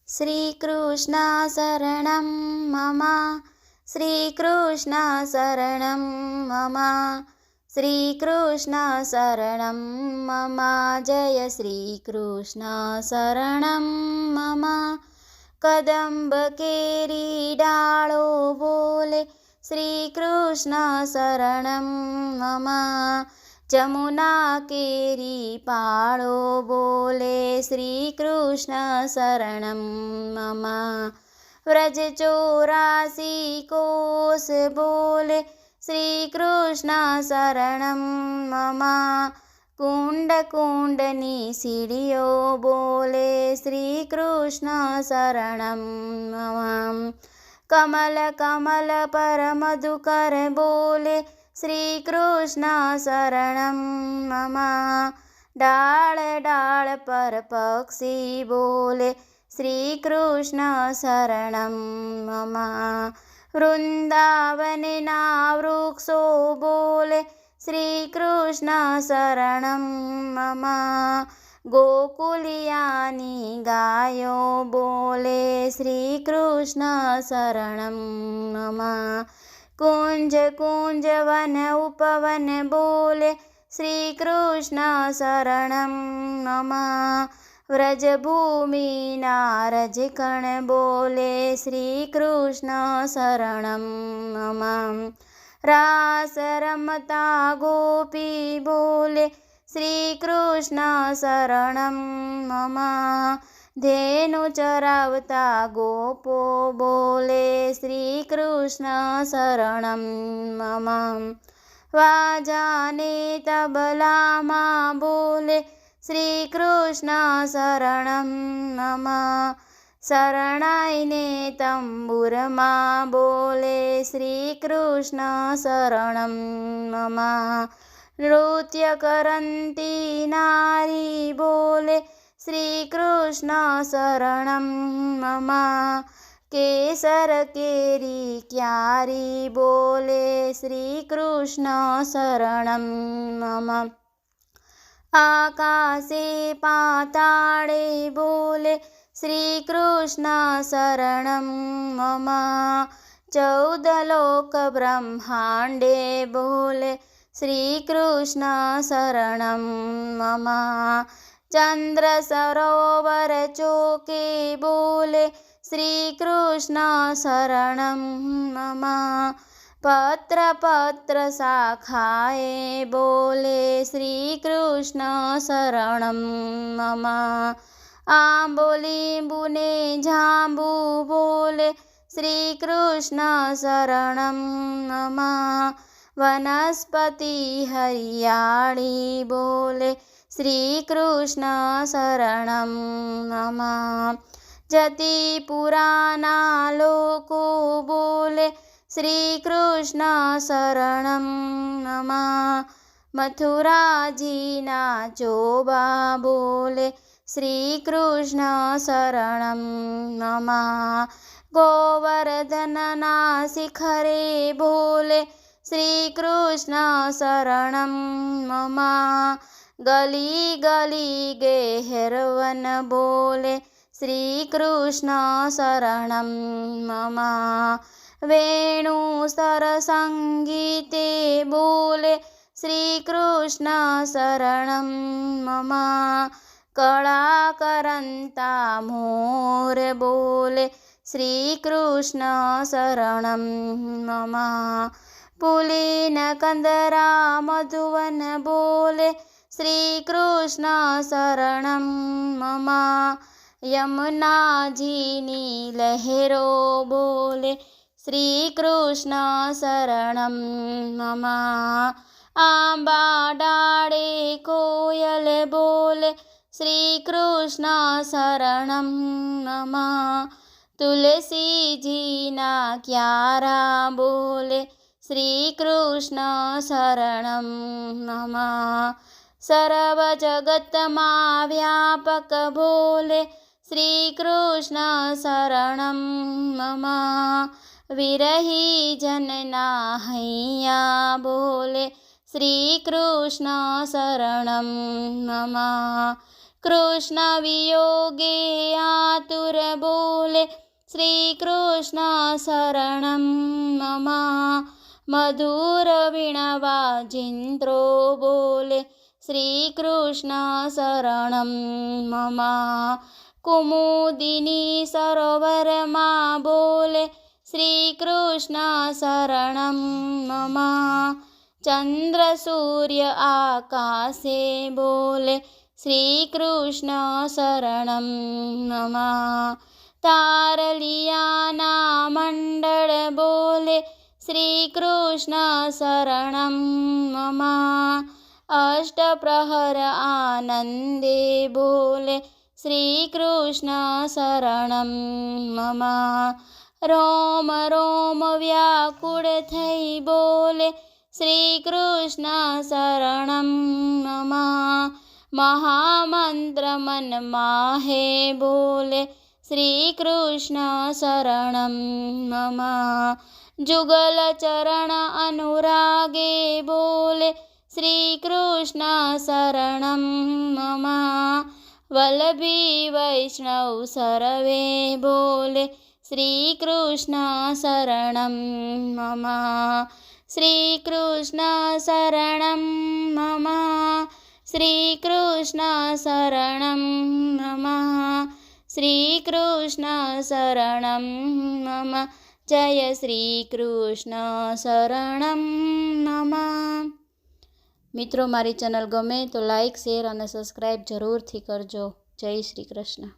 श्रीकृष्ण शरणं मम। श्रीकृष्ण शरणं मम। श्रीकृष्ण शरणं मम। जय श्रीकृष्ण शरणं मम। कदम्ब केरी डालो बोले श्रीकृष्ण शरणं मम। जमुना केरी पाळो बोले श्रीकृष्ण शरणं मम। व्रज 84 कोस बोले श्रीकृष्ण शरणं मम। कुंड कुंडनी सीढ़ियो बोले श्रीकृष्ण शरणं मम। कमल कमल पर मधुकर बोले श्रीकृष्ण शरणं मम। डाल डाल पर पक्षी बोले श्रीकृष्ण शरणं मम। वृंदावनना वृक्षो बोले श्रीकृष्ण शरणं मम। गोकुलियानी गायो बोले श्रीकृष्ण शरणं मम। कुंज कुंज वन उपवन बोले श्रीकृष्ण शरणं मम। व्रजभूमि नारजकण बोले श्रीकृष्ण शरणं मम। रास रमता गोपी बोले श्रीकृष्ण शरणं मम। धेनु चरावता गोपो बोले श्रीकृष्ण शरणं मम। वाजाने तबला मा बोले श्रीकृष्ण शरणं मम। शरणाईने तंबूर मा बोले श्रीकृष्ण शरणं मम। नृत्य करन्ती नारी बोले श्रीकृष्ण शरणं मम। केसर केरी क्यारी बोले श्रीकृष्ण शरणं मम। आकाशे पाताळे बोले श्रीकृष्ण शरणं मम। 14 लोक ब्रह्मांडे बोले श्रीकृष्ण शरणं मम। चंद्र सरोवर चोके बोले श्रीकृष्ण शरणं मम। पत्र पत्र शाखाए बोले श्रीकृष्ण शरणं मम। आंबोलिंबुने झांबू बोले श्रीकृष्ण शरणं मम। वनस्पति हरियाली बोले श्रीकृष्ण शरणं मम। जति पुराना लोको बोले श्रीकृष्ण शरणं मम। मथुरा जीना चोबा बोले श्रीकृष्ण शरणं मम। गोवर्धनना शिखरे बोले श्रीकृष्ण शरणं मम। गली गली गेहरवन बोले श्रीकृष्ण शरणं मम। वेणु सरसंगीते बोले श्रीकृष्ण शरणं मम। कलाकरन्ता मोर बोले श्रीकृष्ण शरणं मम। पुलिन कंदरा मधुवन बोले श्रीकृष्ण शरणं मम। यमुना जीनी लहरो बोले श्रीकृष्ण शरणं मम। आंबा डाळे कोयल बोले श्रीकृष्ण शरणं मम। तुलसी जीना क्यारा बोले श्रीकृष्ण शरणं मम। सर्व जगत मा व्यापक बोले श्रीकृष्ण शरणं मम। विरही जनना हैया बोले श्रीकृष्ण शरणं मम। कृष्ण वियोगे आतुर बोले श्रीकृष्ण शरणं मम मधुरवीणावाजिन्त्रो बोले श्रीकृष्ण शरणं मम कुमुदिनी सरोवरमा बोले श्रीकृष्ण शरणं मम चन्द्रसूर्य आकाशे बोले श्रीकृष्ण शरणं मम तारलियाना मण्डल बोले श्रीकृष्ण शरणं मम अष्टप्रहर आनन्दे बोले श्रीकृष्ण शरणं मम रोम रोम व्याकुळ थई बोले श्रीकृष्ण शरणं मम महामंत्र मन माहे बोले श्रीकृष्ण शरणं मम जुगल चरण अनुरागे बोले श्रीकृष्ण शरणं मम वल्लभी वैष्णव सर्वे बोले श्रीकृष्ण शरणं मम श्रीकृष्ण शरणं मम श्रीकृष्ण शरणं मम श्रीकृष्ण शरणं मम जय श्रीकृष्ण शरणं मम। मित्रों मारी चैनल गमे तो लाइक शेर और सब्सक्राइब जरूर थी करजो। जय श्री कृष्ण।